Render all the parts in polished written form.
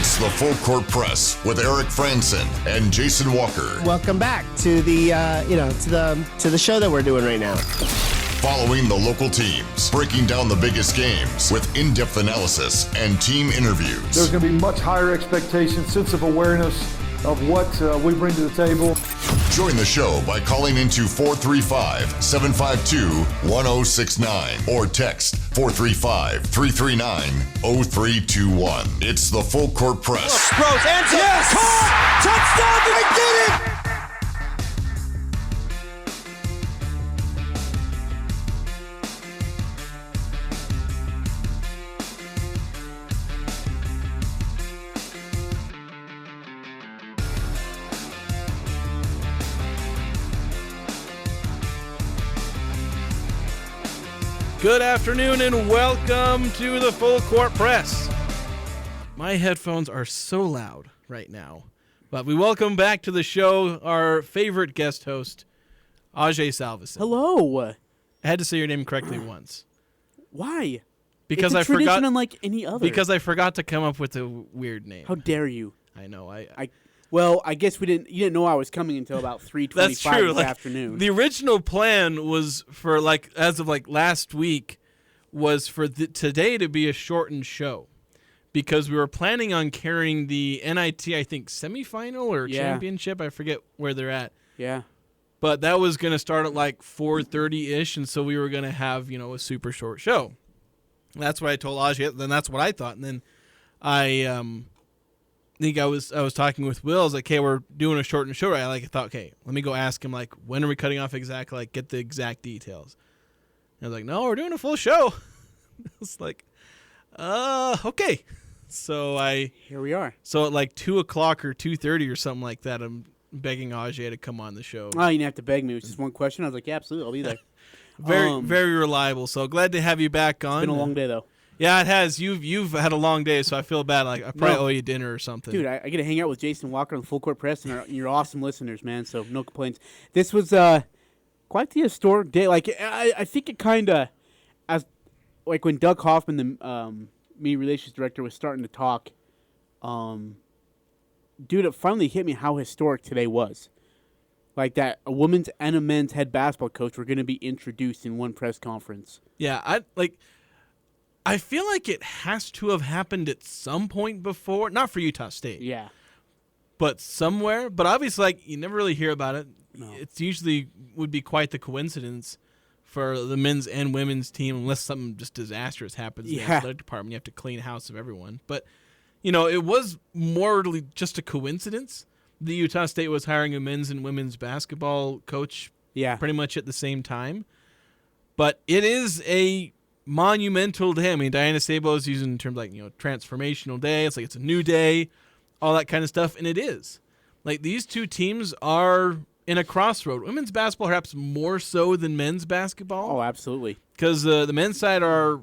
It's the Full Court Press with Eric Franson and Jason Walker. Welcome back to the to the show that we're doing right now. Following the local teams, breaking down the biggest games with in-depth analysis and team interviews. There's going to be much higher expectations, sense of awareness of what we bring to the table. Join the show by calling into 435-752-1069 or text 435-339-0321. It's the Full Court Press. Rose, answer. Yes! Caught! Touchdown! They did it! Good afternoon and welcome to the Full Court Press. My headphones are so loud right now, but we welcome back to the show our favorite guest host, Ajay Salvesen. Hello. I had to say your name correctly once. Why? Because it's a I tradition forgot. unlike any other. Because I forgot to come up with a weird name. How dare you? I know. Well, I guess you didn't know I was coming until about 3:25 That's true. this afternoon. The original plan was for as of last week was for today to be a shortened show because we were planning on carrying the NIT, I think, semifinal or championship. I forget where they're at. Yeah. But that was going to start at 4:30-ish, and so we were going to have, a super short show. That's what I told Ajay, then that's what I thought. And then I think I was talking with Will. I was like, hey, we're doing a shortened show. I thought, okay, let me go ask him, when are we cutting off exactly? Get the exact details. And I was like, no, we're doing a full show. It's okay. So Here we are. So at 2 o'clock or 2:30 or something like that, I'm begging Ajay to come on the show. Oh, you didn't have to beg me. It was just one question. I was like, yeah, absolutely, I'll be there. Very reliable. So glad to have you back on. It's been a long day, though. Yeah, it has. You've had a long day, so I feel bad. I probably owe you dinner or something. Dude, I get to hang out with Jason Walker on the Full Court Press, and you're awesome listeners, man, so no complaints. This was quite the historic day. I think it kind of, as when Doug Hoffman, the media relations director, was starting to talk, dude, it finally hit me how historic today was. That a women's and a men's head basketball coach were going to be introduced in one press conference. Yeah, I feel like it has to have happened at some point before. Not for Utah State. Yeah. But somewhere. But obviously, you never really hear about it. No. It's usually would be quite the coincidence for the men's and women's team, unless something just disastrous happens in the athletic department. You have to clean house of everyone. But, it was morally just a coincidence. The Utah State was hiring a men's and women's basketball coach pretty much at the same time. But it is a monumental day. I mean, Diana Sabo is using terms transformational day. It's it's a new day, all that kind of stuff. And it is. These two teams are in a crossroad. Women's basketball perhaps more so than men's basketball. Oh, absolutely. Because the men's side are,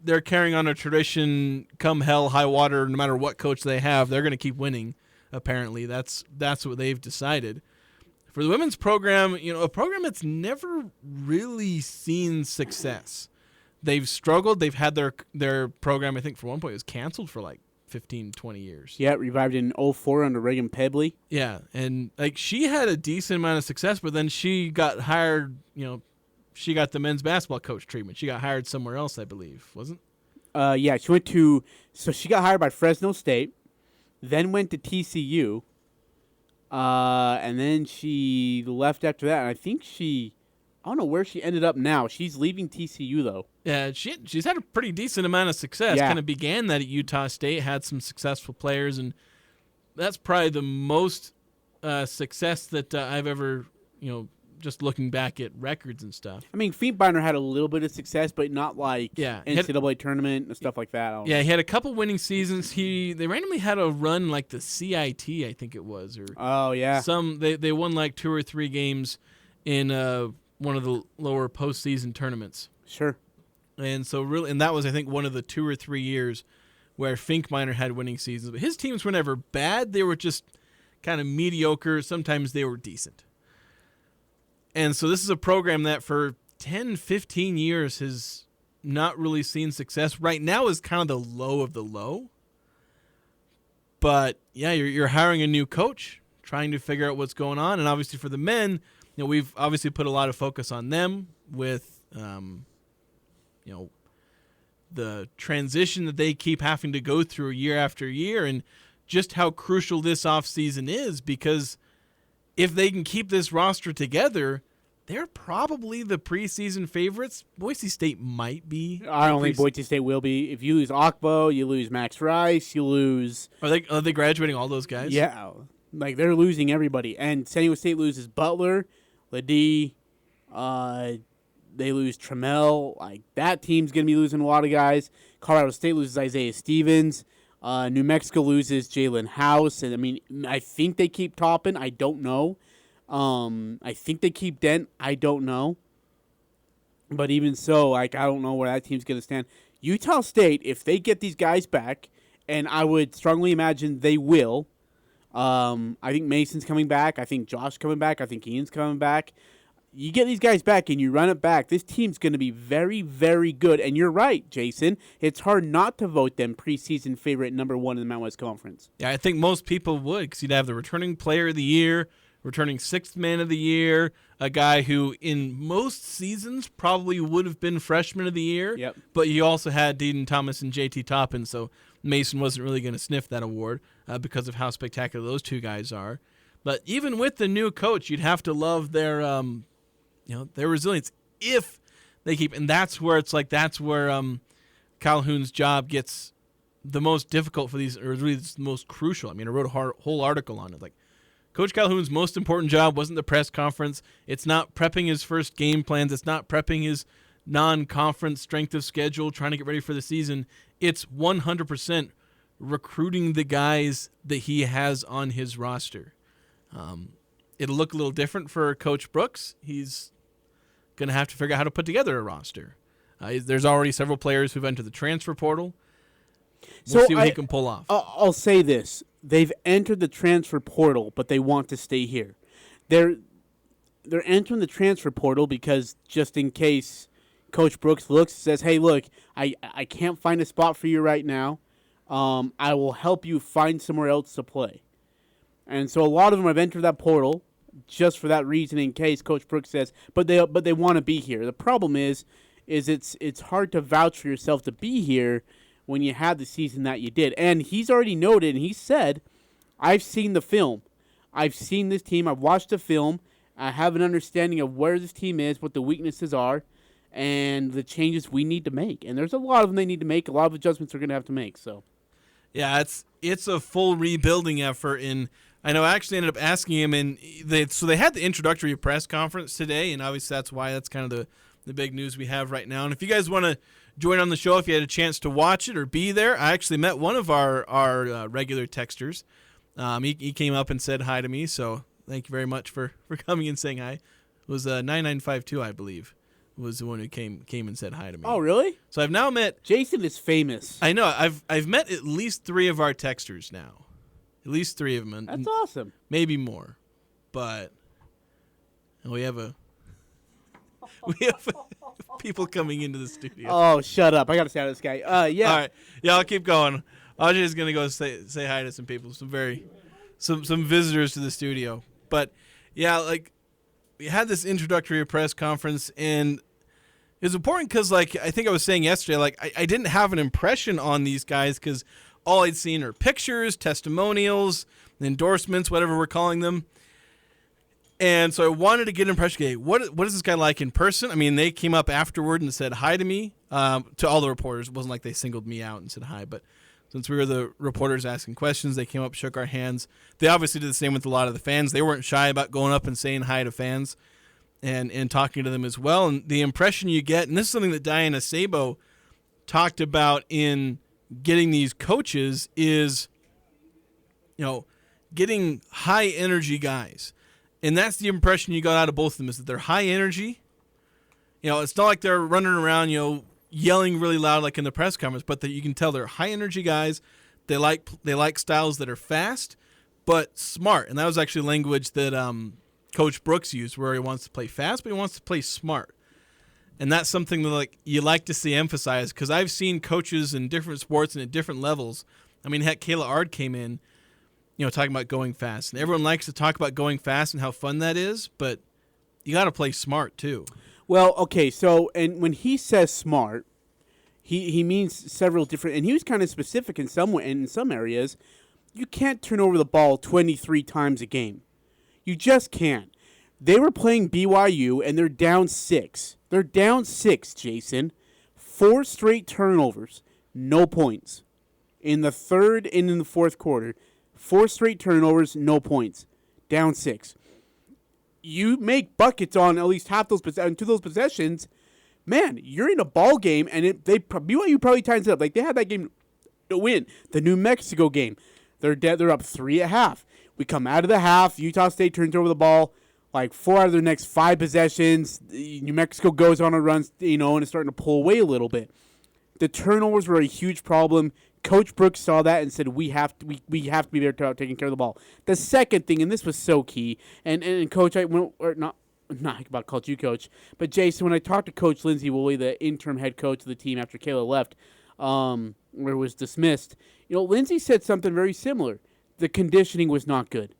they're carrying on a tradition, come hell, high water, no matter what coach they have, they're going to keep winning, apparently. That's what they've decided. For the women's program, a program that's never really seen success. They've struggled. They've had their program, I think, for one point, was canceled for 15, 20 years. Yeah, revived in 2004 under Reagan Pebley. Yeah, and she had a decent amount of success, but then she got hired, she got the men's basketball coach treatment. She got hired somewhere else, I believe, wasn't? Yeah, she got hired by Fresno State, then went to TCU, and then she left after that. And I think I don't know where she ended up now. She's leaving TCU, though. Yeah, she's had a pretty decent amount of success. Yeah. Kind of began that at Utah State, had some successful players, and that's probably the most success that I've ever, just looking back at records and stuff. I mean, Finkbeiner had a little bit of success, but not NCAA tournament and stuff like that. He had a couple winning seasons. They randomly had a run the CIT, I think it was, or they won 2 or 3 games in one of the lower postseason tournaments. Sure. And so and that was, I think, one of the 2 or 3 years where Finkbeiner had winning seasons. But his teams were never bad. They were just kind of mediocre. Sometimes they were decent. And so this is a program that for 10, 15 years has not really seen success. Right now is kind of the low of the low. But yeah, you're hiring a new coach, trying to figure out what's going on, and obviously for the men, we've obviously put a lot of focus on them with the transition that they keep having to go through year after year, and just how crucial this offseason is, because if they can keep this roster together, they're probably the preseason favorites. Boise State might be. I don't think Boise State will be. If you lose Akbo, you lose Max Rice, you lose... Are they graduating all those guys? Yeah. Like, they're losing everybody. And San Diego State loses Butler, Ledee, they lose Trammell. Like, that team's going to be losing a lot of guys. Colorado State loses Isaiah Stevens. New Mexico loses Jalen House. And, I mean, I think they keep Toppin. I don't know. I think they keep Dent. I don't know. But even so, like, I don't know where that team's going to stand. Utah State, if they get these guys back, and I would strongly imagine they will, I think Mason's coming back. I think Josh coming back. I think Ian's coming back. You get these guys back and you run it back, this team's going to be very, very good. And you're right, Jason. It's hard not to vote them preseason favorite number 1 in the Mountain West Conference. Yeah, I think most people would, because you'd have the returning player of the year, returning sixth man of the year, a guy who in most seasons probably would have been freshman of the year. Yep. But you also had Deaton Thomas and JT Toppin, so Mason wasn't really going to sniff that award because of how spectacular those two guys are. But even with the new coach, you'd have to love their their resilience if they keep, and that's where Calhoun's job gets the most difficult for these, or really it's the most crucial. I mean, I wrote a whole article on it. Like, Coach Calhoun's most important job wasn't the press conference. It's not prepping his first game plans. It's not prepping his non-conference strength of schedule, trying to get ready for the season. It's 100% recruiting the guys that he has on his roster. It'll look a little different for Coach Brooks. He's going to have to figure out how to put together a roster. There's already several players who've entered the transfer portal. We'll see what he can pull off. I'll say this. They've entered the transfer portal, but they want to stay here. They're entering the transfer portal because just in case Coach Brooks looks and says, hey, look, I can't find a spot for you right now. I will help you find somewhere else to play. And so a lot of them have entered that portal just for that reason, in case Coach Brooks says, but they want to be here. The problem is it's hard to vouch for yourself to be here when you had the season that you did. And he's already noted, and he said, I've seen the film. I've seen this team. I've watched the film. I have an understanding of where this team is, what the weaknesses are, and the changes we need to make. And there's a lot of them they need to make. A lot of adjustments they're going to have to make. So, yeah, it's a full rebuilding effort. And I know I actually ended up asking him, and they had the introductory press conference today, and obviously that's kind of the big news we have right now. And if you guys want to join on the show, if you had a chance to watch it or be there, I actually met one of our regular texters. He came up and said hi to me, so thank you very much for coming and saying hi. It was 9952, I believe, was the one who came and said hi to me. Oh, really? So I've now met... Jason is famous. I know. I've met at least 3 of our texters now. At least 3 of them. That's awesome. Maybe more. But we have people coming into the studio. Oh, shut up. I got to say hi to this guy. Yeah. All right. Yeah, I'll keep going. Ajay's going to go say hi to some people, some visitors to the studio. But, yeah, like, we had this introductory press conference, and it was important because, like, I think I was saying yesterday, like, I didn't have an impression on these guys because all I'd seen are pictures, testimonials, endorsements, whatever we're calling them. And so I wanted to get an impression, okay, what is this guy like in person? I mean, they came up afterward and said hi to me, to all the reporters. It wasn't like they singled me out and said hi, but since we were the reporters asking questions, they came up, shook our hands. They obviously did the same with a lot of the fans. They weren't shy about going up and saying hi to fans and talking to them as well. And the impression you get, and this is something that Diana Sabo talked about in getting these coaches, is, getting high energy guys. And that's the impression you got out of both of them, is that they're high energy. It's not like they're running around, yelling really loud like in the press conference, but that you can tell they're high energy guys. They like styles that are fast but smart. And that was actually language that Coach Brooks used, where he wants to play fast, but he wants to play smart. And that's something that you like to see emphasized, because I've seen coaches in different sports and at different levels. I mean, heck, Kayla Ard came in, talking about going fast. And everyone likes to talk about going fast and how fun that is, but you got to play smart too. Well, okay, so and when he says smart, he means several different, and he was kind of specific in some areas. You can't turn over the ball 23 times a game. You just can't. They were playing BYU, and they're down 6. They're down 6, Jason. 4 straight turnovers, no points. In the third and in the fourth quarter, 4 straight turnovers, no points. Down 6. You make buckets on at least half those possessions, man, you're in a ball game, and BYU probably tightens it up. Like, they had that game to win. The New Mexico game, they're up 3 at half. We come out of the half, Utah State turns over the ball, like 4 out of their next 5 possessions. New Mexico goes on a run, and it's starting to pull away a little bit. The turnovers were a huge problem. Coach Brooks saw that and said, we have to be there taking care of the ball. The second thing, and this was so key, and Coach, not about to call you Coach, but Jason, when I talked to Coach Lindsey Woolley, the interim head coach of the team after Kayla left, or was dismissed, Lindsey said something very similar. The conditioning was not good.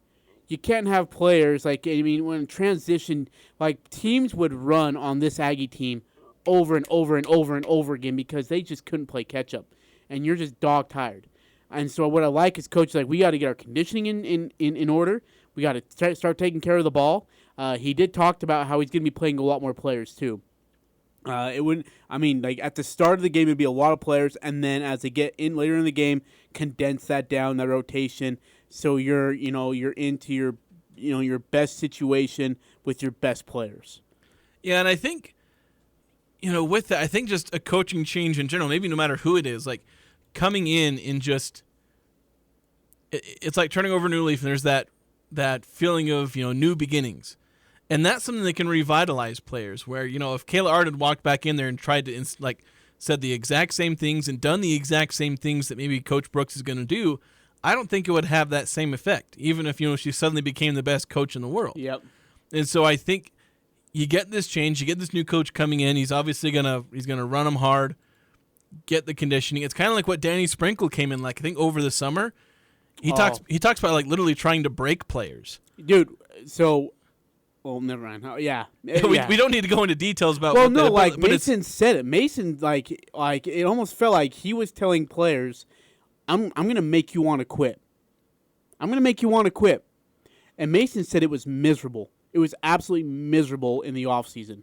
You can't have players, when transition, teams would run on this Aggie team over and over and over and over again because they just couldn't play catch-up. And you're just dog-tired. And so what I like is Coach, we got to get our conditioning in order. We got to start taking care of the ball. He did talk about how he's going to be playing a lot more players, too. At the start of the game, it'd be a lot of players, and then as they get in later in the game, condense that down, that rotation, so you're into your best situation with your best players. Yeah, and I think, with that, I think just a coaching change in general, maybe no matter who it is, coming in and just, it's like turning over a new leaf, and there's that feeling of, new beginnings. And that's something that can revitalize players where, if Kayla Ard had walked back in there and tried to, said the exact same things and done the exact same things that maybe Coach Brooks is going to do, I don't think it would have that same effect, even if, she suddenly became the best coach in the world. Yep. And so I think you get this change, you get this new coach coming in, he's obviously going to run them hard, get the conditioning. It's kind of like what Danny Sprinkle came in, I think over the summer. He talks about, literally trying to break players. Dude, so... Well, never mind. Yeah. We don't need to go into details about. Well, no, Mason said it. Mason, it almost felt like he was telling players, "I'm gonna make you want to quit. I'm gonna make you want to quit." And Mason said it was miserable. It was absolutely miserable in the offseason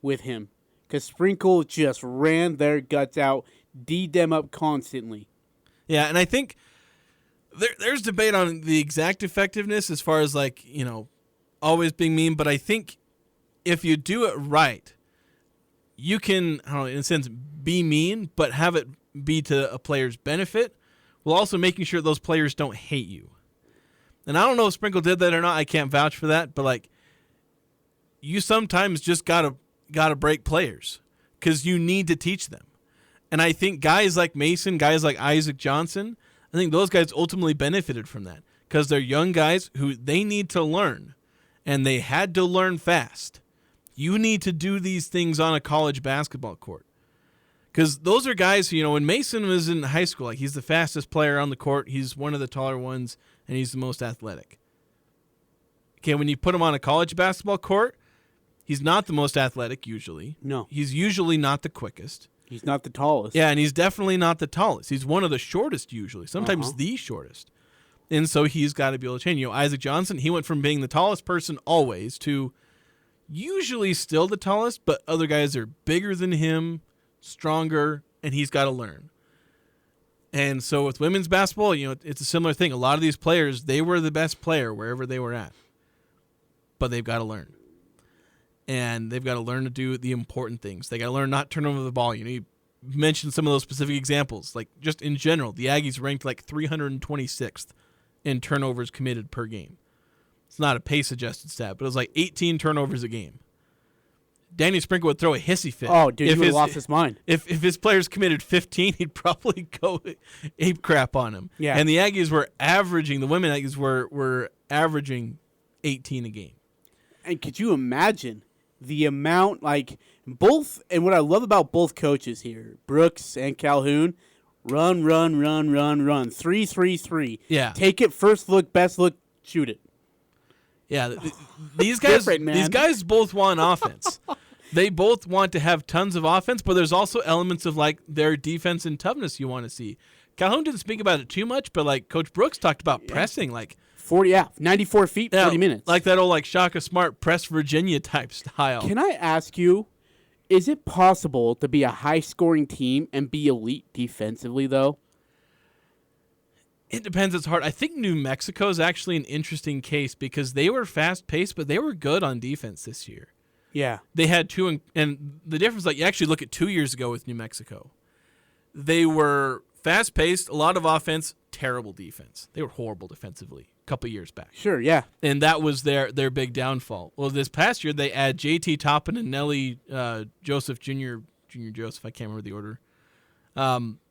with him because Sprinkle just ran their guts out, D'd them up constantly. Yeah, and I think there's debate on the exact effectiveness as far as always being mean, but I think if you do it right, you can, in a sense, be mean, but have it be to a player's benefit, while also making sure those players don't hate you. And I don't know if Sprinkle did that or not. I can't vouch for that, but you sometimes just gotta break players because you need to teach them. And I think guys like Mason, guys like Isaac Johnson, I think those guys ultimately benefited from that because they're young guys who they need to learn. And they had to learn fast. You need to do these things on a college basketball court. Because those are guys who, when Mason was in high school, he's the fastest player on the court, he's one of the taller ones, and he's the most athletic. Okay, when you put him on a college basketball court, he's not the most athletic usually. No. He's usually not the quickest. He's not the tallest. Yeah, and he's definitely not the tallest. He's one of the shortest usually, sometimes the shortest. And so he's got to be able to change. Isaac Johnson, he went from being the tallest person always to usually still the tallest, but other guys are bigger than him, stronger, and he's got to learn. And so with women's basketball, it's a similar thing. A lot of these players, they were the best player wherever they were at, but they've got to learn. And they've got to learn to do the important things. They got to learn not to turn over the ball. You mentioned some of those specific examples. Just in general, the Aggies ranked 326th. In turnovers committed per game. It's not a pace-adjusted stat, but it was 18 turnovers a game. Danny Sprinkle would throw a hissy fit. Oh, dude, he would have lost his mind. If his players committed 15, he'd probably go ape crap on him. Yeah. And the Aggies were averaging, the women Aggies were averaging 18 a game. And could you imagine the amount, both, and what I love about both coaches here, Brooks and Calhoun, Run. 3-3-3. Yeah. Take it, first look, best look, shoot it. Yeah, these guys, different, man. these guys both want offense. They both want to have tons of offense, but there's also elements of like their defense and toughness you want to see. Calhoun didn't speak about it too much, but like Coach Brooks talked about pressing, like 94 feet, 40 minutes. like that old like Shaka Smart press Virginia type style. Can I ask you, is it possible to be a high-scoring team and be elite defensively, though? It depends. It's hard. I think New Mexico is actually an interesting case because they were fast-paced, but they were good on defense this year. Yeah. They had two, and the difference, like you actually look at 2 years ago with New Mexico. They were fast-paced, a lot of offense, terrible defense. They were horrible defensively a couple years back. Sure, yeah. And that was their big downfall. Well, this past year, they add J.T. Toppin and Nelly Joseph Jr. Joseph, I can't remember the order.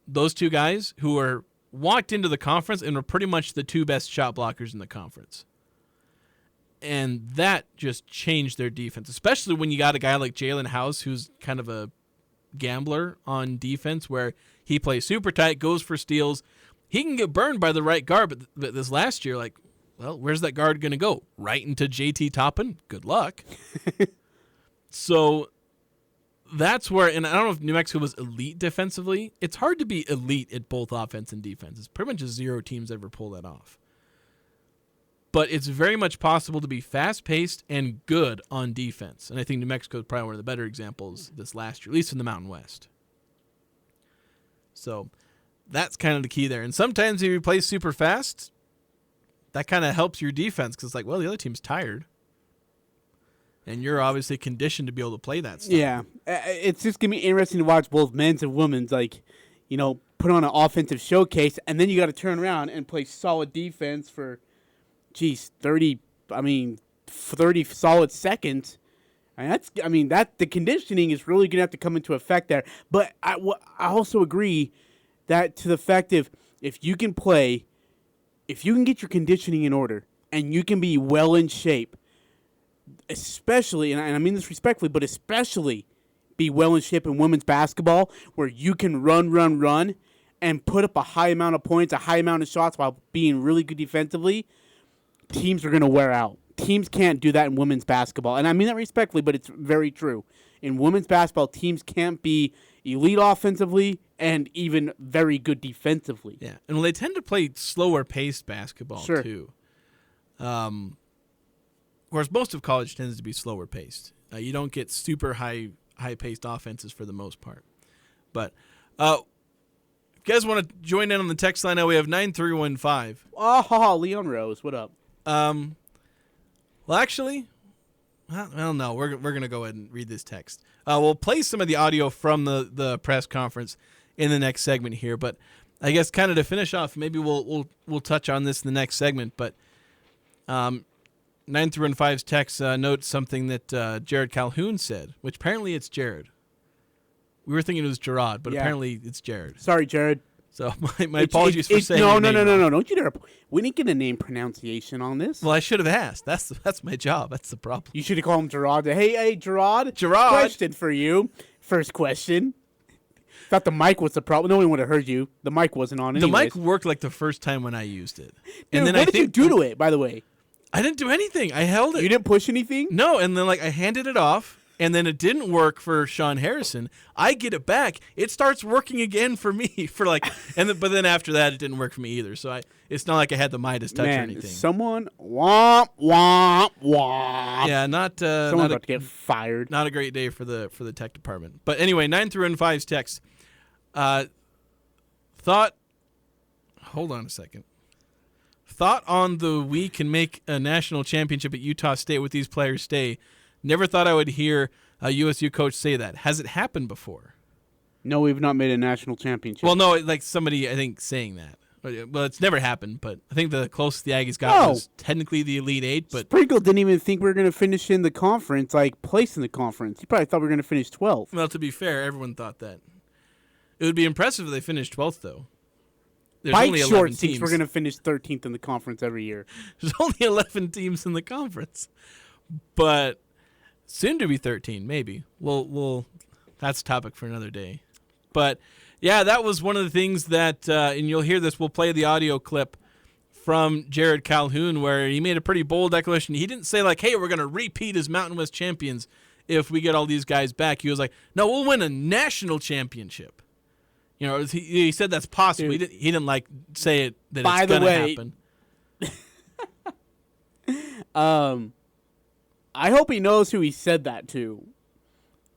Those two guys who are walked into the conference and were pretty much the two best shot blockers in the conference. And that just changed their defense, especially when you got a guy like Jalen House, who's kind of a gambler on defense, where he plays super tight, goes for steals. He can get burned by the right guard, but this last year, like, well, where's that guard going to go? Right into JT Toppin? Good luck. So that's where, and I don't know if New Mexico was elite defensively. It's hard to be elite at both offense and defense. It's pretty much just zero teams ever pull that off. But it's very much possible to be fast-paced and good on defense. And I think New Mexico is probably one of the better examples this last year, at least in the Mountain West. So that's kind of the key there. And sometimes if you play super fast, that kind of helps your defense because it's like, well, the other team's tired. And you're obviously conditioned to be able to play that stuff. Yeah. It's just going to be interesting to watch both men's and women's, like, you know, put on an offensive showcase, and then you got to turn around and play solid defense for, 30 solid seconds. And the conditioning is really going to have to come into effect there. But I also agree that to the fact of if you can get your conditioning in order and you can be well in shape, especially, and I mean this respectfully, but especially be well in shape in women's basketball where you can run and put up a high amount of points, a high amount of shots while being really good defensively, teams are going to wear out. Teams can't do that in women's basketball. And I mean that respectfully, but it's very true. In women's basketball, teams can't be elite offensively and even very good defensively. Yeah, and they tend to play slower-paced basketball, sure, too. Whereas most of college tends to be slower-paced. You don't get super high-paced offenses for the most part. But if you guys want to join in on the text line now, we have 9315. Oh, Leon Rose, what up? Well, actually, well, no, we're going to go ahead and read this text. We'll play some of the audio from the press conference in the next segment here, but I guess kind of to finish off, maybe we'll touch on this in the next segment, but 9315's text notes something that Jerrod Calhoun said, which apparently it's Jerrod. We were thinking it was Jerrod, but apparently it's Jerrod. Sorry, Jerrod. So my apologies for saying no. Don't you dare. We didn't get a name pronunciation on this. Well, I should have asked. That's my job. That's the problem. You should have called him Jerrod. Hey, Jerrod. Jerrod. Question for you. First question. Thought the mic was the problem. No one would have heard you. The mic wasn't on anyways. The mic worked like the first time when I used it. And then what did you do to it, by the way? I didn't do anything. I held it. You didn't push anything? No, and then I handed it off. And then it didn't work for Sean Harrison. I get it back. It starts working again for me but then after that it didn't work for me either. So it's not like I had the Midas touch or anything. Someone womp womp womp. Yeah, someone's about to get fired. Not a great day for the tech department. But anyway, 9315's text. Thought. Hold on a second. Thought on the we can make a national championship at Utah State with these players stay. Never thought I would hear a USU coach say that. Has it happened before? No, we've not made a national championship. Well, no, like somebody, I think, saying that. Well, it's never happened, but I think the closest the Aggies got was technically the Elite Eight. But Sprinkle didn't even think we were going to finish in the conference, place in the conference. He probably thought we were going to finish 12th. Well, to be fair, everyone thought that. It would be impressive if they finished 12th, though. There's only 11 teams. We're going to finish 13th in the conference every year. There's only 11 teams in the conference. But soon to be 13, maybe. We'll that's a topic for another day. But Yeah, that was one of the things that, and you'll hear this, we'll play the audio clip from Jerrod Calhoun where he made a pretty bold declaration. He didn't say like, hey, we're going to repeat as Mountain West champions if we get all these guys back. He was like, no, we'll win a national championship. You know, he said that's possible. He didn't like say it that it's going to happen. I hope he knows who he said that to.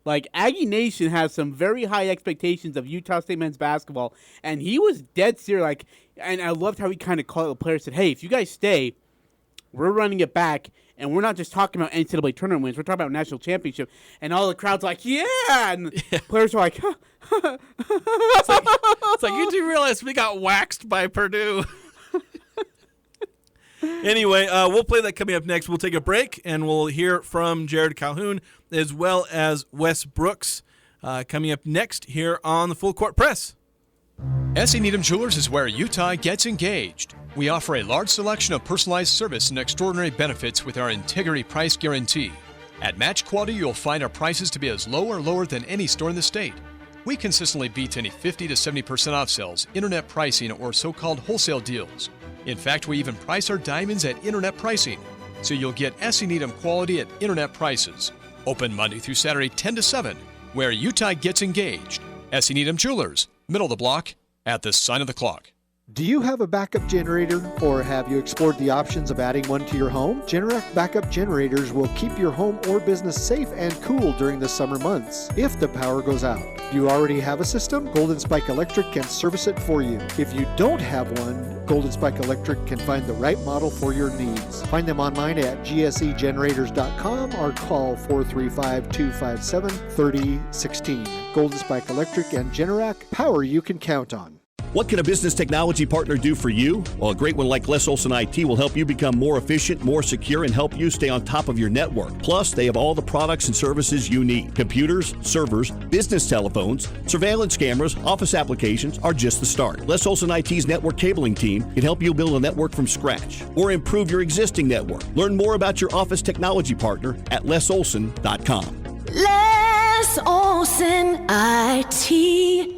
Like, Aggie Nation has some very high expectations of Utah State men's basketball, and he was dead serious. Like, and I loved how he kind of called the players, said, hey, if you guys stay, we're running it back, and we're not just talking about NCAA tournament wins, we're talking about national championship. And all the crowd's like, yeah! And players are like, huh. It's like, you do realize we got waxed by Purdue. Anyway, we'll play that coming up next. We'll take a break, and we'll hear from Jerrod Calhoun as well as Wes Brooks coming up next here on the Full Court Press. S.E. Needham Jewelers is where Utah gets engaged. We offer a large selection of personalized service and extraordinary benefits with our integrity price guarantee. At match quality, you'll find our prices to be as low or lower than any store in the state. We consistently beat any 50 to 70% off sales, internet pricing, or so-called wholesale deals. In fact, we even price our diamonds at internet pricing, so you'll get S.E. Needham quality at internet prices. Open Monday through Saturday 10 to 7, where Utah gets engaged. S.E. Needham Jewelers, middle of the block, at the sign of the clock. Do you have a backup generator, or have you explored the options of adding one to your home? Generac backup generators will keep your home or business safe and cool during the summer months if the power goes out. Do you already have a system? Golden Spike Electric can service it for you. If you don't have one, Golden Spike Electric can find the right model for your needs. Find them online at gsegenerators.com or call 435-257-3016. Golden Spike Electric and Generac, power you can count on. What can a business technology partner do for you? Well, a great one like Les Olson IT will help you become more efficient, more secure, and help you stay on top of your network. Plus, they have all the products and services you need. Computers, servers, business telephones, surveillance cameras, office applications are just the start. Les Olson IT's network cabling team can help you build a network from scratch or improve your existing network. Learn more about your office technology partner at lesolson.com. Les Olson IT.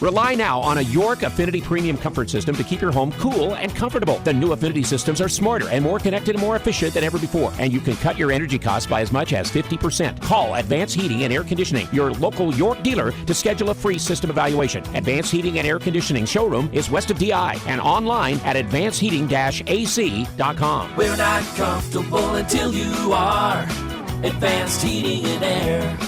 Rely now on a York Affinity Premium Comfort System to keep your home cool and comfortable. The new Affinity systems are smarter and more connected and more efficient than ever before. And you can cut your energy costs by as much as 50%. Call Advanced Heating and Air Conditioning, your local York dealer, to schedule a free system evaluation. Advanced Heating and Air Conditioning showroom is west of DI and online at advancedheating-ac.com. We're not comfortable until you are. Advanced Heating and Air.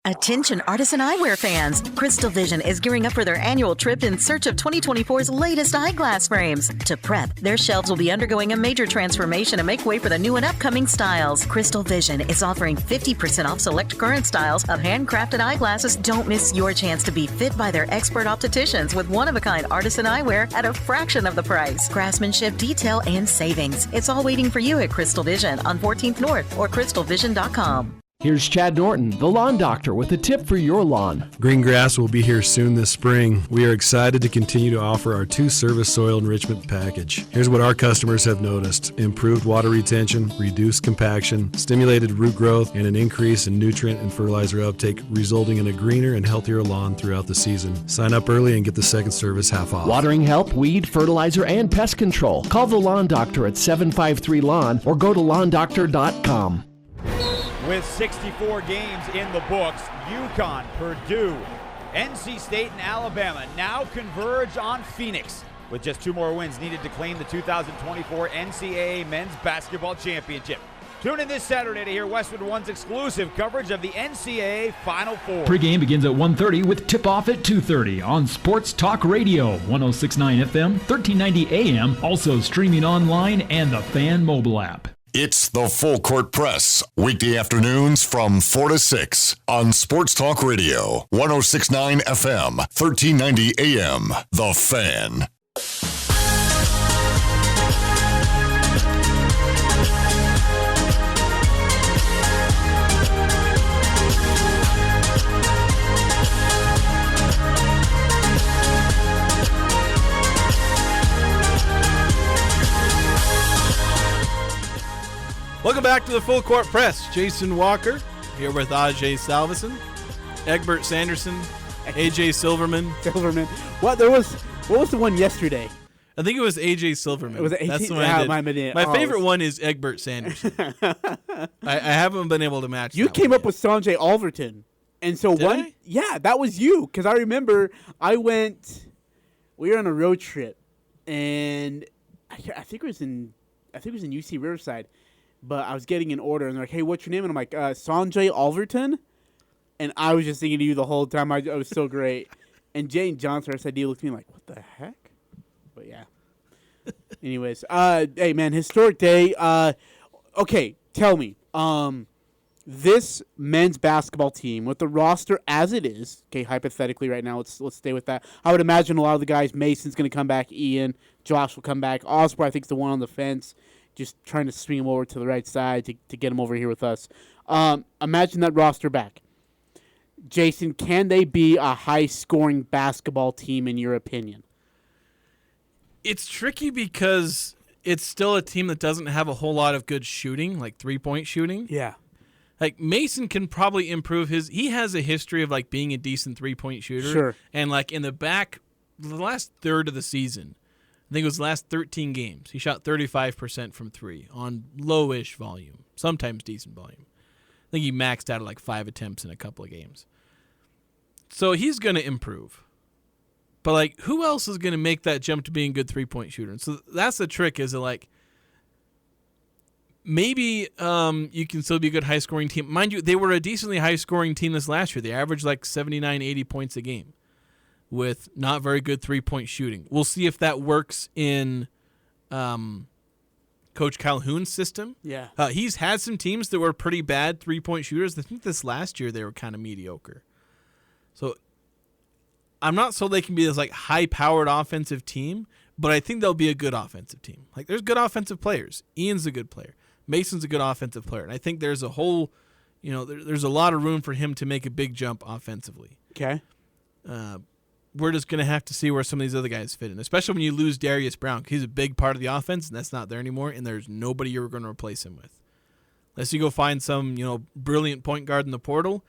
Attention artisan eyewear fans. Crystal Vision is gearing up for their annual trip in search of 2024's latest eyeglass frames. To prep, their shelves will be undergoing a major transformation to make way for the new and upcoming styles. Crystal Vision is offering 50% off select current styles of handcrafted eyeglasses. Don't miss your chance to be fit by their expert opticians with one-of-a-kind artisan eyewear at a fraction of the price. Craftsmanship, detail, and savings. It's all waiting for you at Crystal Vision on 14th North or crystalvision.com. Here's Chad Norton, the lawn doctor, with a tip for your lawn. Green grass will be here soon this spring. We are excited to continue to offer our 2-service soil enrichment package. Here's what our customers have noticed: improved water retention, reduced compaction, stimulated root growth, and an increase in nutrient and fertilizer uptake, resulting in a greener and healthier lawn throughout the season. Sign up early and get the second service half off. Watering help, weed, fertilizer, and pest control. Call the lawn doctor at 753-LAWN or go to lawndoctor.com. With 64 games in the books, UConn, Purdue, NC State, and Alabama now converge on Phoenix, with just 2 more wins needed to claim the 2024 NCAA Men's Basketball Championship. Tune in this Saturday to hear Westwood One's exclusive coverage of the NCAA Final Four. Pre-game begins at 1:30 with tip-off at 2:30 on Sports Talk Radio, 106.9 FM, 1390 AM, also streaming online and the Fan mobile app. It's the Full Court Press, weekday afternoons from 4 to 6 on Sports Talk Radio, 106.9 FM, 1390 AM, The Fan. Welcome back to the Full Court Press. Jason Walker here with Ajay Salvesen. Egbert Sanderson, AJ Silverman. What was the one yesterday? I think it was AJ Silverman. Was it AJ? That's the one I did. My favorite one is Egbert Sanderson. I haven't been able to match. You came up with Sanjay Alverton, and so yeah, that was you. Because I remember we were on a road trip, and I think it was in UC Riverside, but I was getting an order, and they're like, "Hey, what's your name?" And I'm like, Sanjay Alverton, and I was just thinking of you the whole time. I was so great. And Jane Johnson, our SID, looked at me like, "What the heck?" But yeah. Anyways, hey man, historic day. Okay, tell me, this men's basketball team with the roster as it is. Okay, hypothetically, right now, let's stay with that. I would imagine a lot of the guys. Mason's going to come back. Ian, Josh will come back. Osborne, I think, is the one on the fence, just trying to swing him over to the right side to get him over here with us. Imagine that roster back. Jason, can they be a high-scoring basketball team in your opinion? It's tricky because it's still a team that doesn't have a whole lot of good shooting, like three-point shooting. Yeah. Like, Mason can probably improve he has a history of, like, being a decent three-point shooter. Sure. And, like, in the last third of the season, I think it was the last 13 games, he shot 35% from three on low-ish volume, sometimes decent volume. I think he maxed out at, like, 5 attempts in a couple of games. So he's going to improve. But, like, who else is going to make that jump to being a good three-point shooter? And so that's the trick, is that, like, maybe you can still be a good high-scoring team. Mind you, they were a decently high-scoring team this last year. They averaged, like, 79, 80 points a game with not very good three-point shooting. We'll see if that works in Coach Calhoun's system. Yeah. He's had some teams that were pretty bad three-point shooters. I think this last year they were kind of mediocre. So I'm not so they can be this like high-powered offensive team, but I think they'll be a good offensive team. Like, there's good offensive players. Ian's a good player. Mason's a good offensive player. And I think there's a whole, there's a lot of room for him to make a big jump offensively. Okay. We're just going to have to see where some of these other guys fit in, especially when you lose Darius Brown. He's a big part of the offense, and that's not there anymore, and there's nobody you're going to replace him with. Unless you go find some, brilliant point guard in the portal,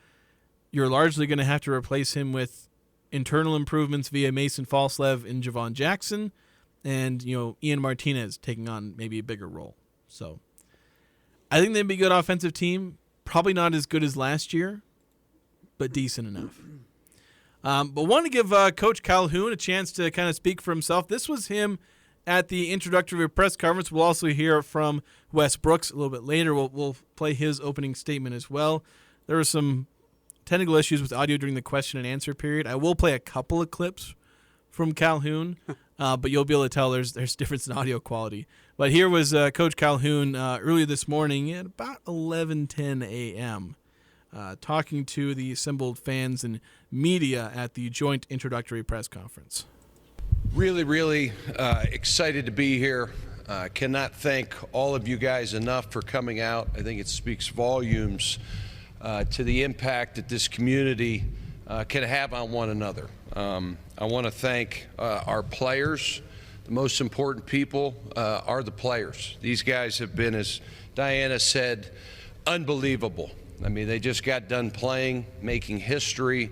you're largely going to have to replace him with internal improvements via Mason Falslev and Javon Jackson and, Ian Martinez taking on maybe a bigger role. So I think they'd be a good offensive team. Probably not as good as last year, but decent enough. But want to give Coach Calhoun a chance to kind of speak for himself. This was him at the introductory press conference. We'll also hear from Wes Brooks a little bit later. We'll play his opening statement as well. There were some technical issues with audio during the question and answer period. I will play a couple of clips from Calhoun, but you'll be able to tell there's difference in audio quality. But here was Coach Calhoun earlier this morning at about 11:10 a.m., talking to the assembled fans and media at the joint introductory press conference. Really, really excited to be here. Cannot thank all of you guys enough for coming out. I think it speaks volumes to the impact that this community can have on one another. I want to thank our players. The most important people are the players. These guys have been, as Diana said, unbelievable. I mean, they just got done playing, making history.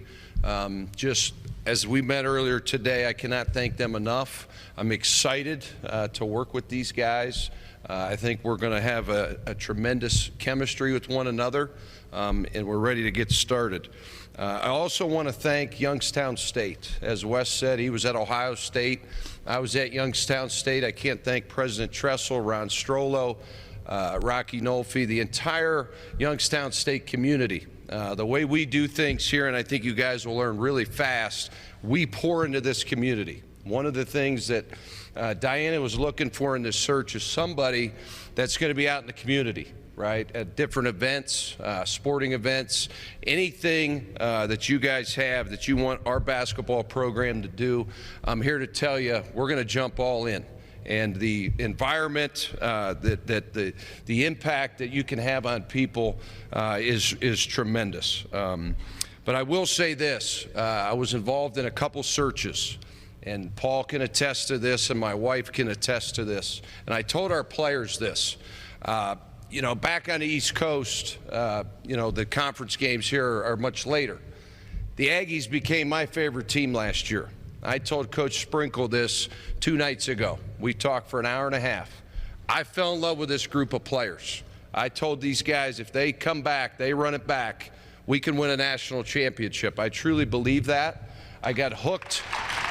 Just as we met earlier today, I cannot thank them enough. I'm excited to work with these guys. I think we're going to have a tremendous chemistry with one another, and we're ready to get started. I also want to thank Youngstown State. As Wes said, he was at Ohio State. I was at Youngstown State. I can't thank President Tressel, Ron Strollo, Rocky Nolfi, the entire Youngstown State community. The way we do things here, and I think you guys will learn really fast, we pour into this community. One of the things that Diana was looking for in this search is somebody that's going to be out in the community, right, at different events, sporting events, anything that you guys have that you want our basketball program to do. I'm here to tell you we're going to jump all in. And the environment, the impact that you can have on people is tremendous. But I will say this, I was involved in a couple searches, and Paul can attest to this, and my wife can attest to this. And I told our players this, back on the East Coast, the conference games here are much later. The Aggies became my favorite team last year. I told Coach Sprinkle this 2 nights ago. We talked for an hour and a half. I fell in love with this group of players. I told these guys if they come back, they run it back, we can win a national championship. I truly believe that. I got hooked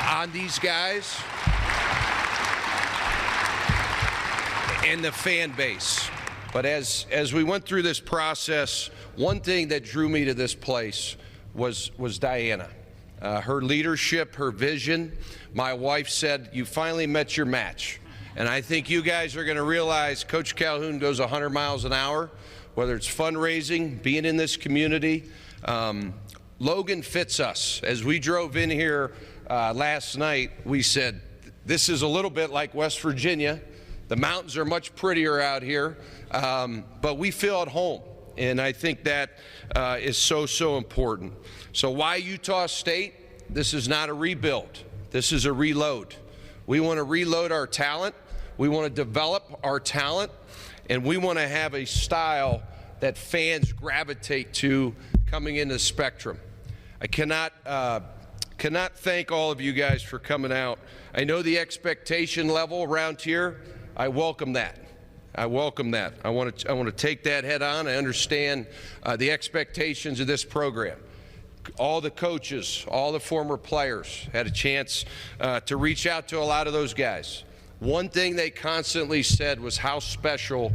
on these guys and the fan base. But as we went through this process, one thing that drew me to this place was Diana. Her leadership, her vision. My wife said, you finally met your match. And I think you guys are going to realize Coach Calhoun goes 100 miles an hour, whether it's fundraising, being in this community. Logan fits us. As we drove in here last night, we said, this is a little bit like West Virginia. The mountains are much prettier out here, but we feel at home. And I think that is so important. So why Utah State? This is not a rebuild. This is a reload. We want to reload our talent. We want to develop our talent. And we want to have a style that fans gravitate to coming into the Spectrum. I cannot thank all of you guys for coming out. I know the expectation level around here. I welcome that. I welcome that. I want to take that head on. I understand the expectations of this program. All the coaches, all the former players had a chance to reach out to a lot of those guys. One thing they constantly said was how special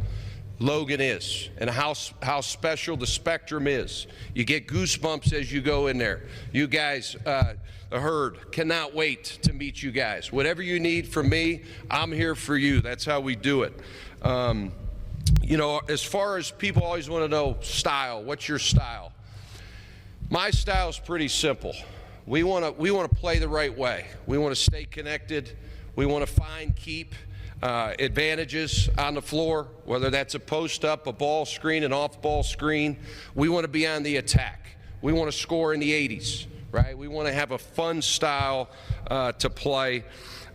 Logan is and how special the Spectrum is. You get goosebumps as you go in there. You guys, the herd, cannot wait to meet you guys. Whatever you need from me, I'm here for you. That's how we do it. You know, as far as people always want to know style, what's your style? My style is pretty simple. We want to play the right way. We want to stay connected. We want to find, keep advantages on the floor, whether that's a post up, a ball screen, an off ball screen. We want to be on the attack. We want to score in the 80s, right? We want to have a fun style to play.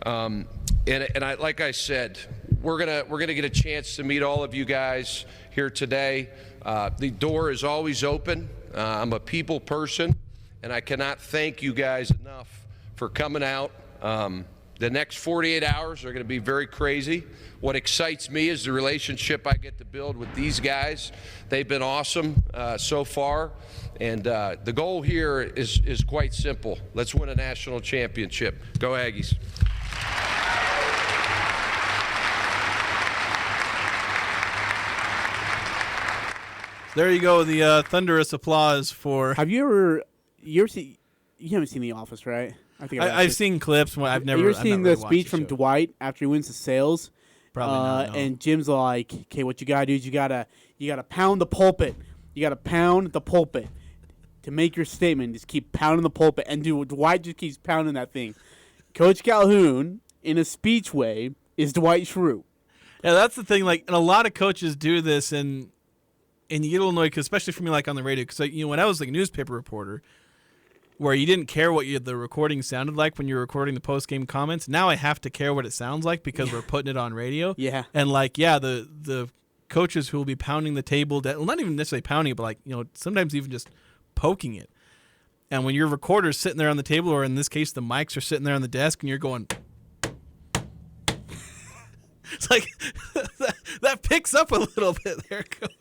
And I, like I said, we're gonna get a chance to meet all of you guys here today. The door is always open. I'm a people person, and I cannot thank you guys enough for coming out. The next 48 hours are going to be very crazy. What excites me is the relationship I get to build with these guys. They've been awesome so far, and the goal here is quite simple. Let's win a national championship. Go Aggies. There you go, the thunderous applause for. Have you ever seen? You haven't seen The Office, right? I think I've seen clips. I've never. You ever seen the really speech from Dwight after he wins the sales? Probably not. No. And Jim's like, "Okay, what you gotta do is you gotta pound the pulpit. You gotta pound the pulpit to make your statement. Just keep pounding the pulpit." And Dwight just keeps pounding that thing. Coach Calhoun, in a speech way, is Dwight Schrute. Yeah, that's the thing. Like, and a lot of coaches do this, and you get a little annoyed, 'cause especially for me, like on the radio, because when I was like a newspaper reporter, where you didn't care what the recording sounded like when you were recording the post-game comments. Now I have to care what it sounds like because we're putting it on radio. Yeah. And the coaches who will be pounding the table, not even necessarily pounding it, but sometimes even just poking it. And when your recorder's sitting there on the table, or in this case the mics are sitting there on the desk, and you're going, it's like that picks up a little bit there, Coach.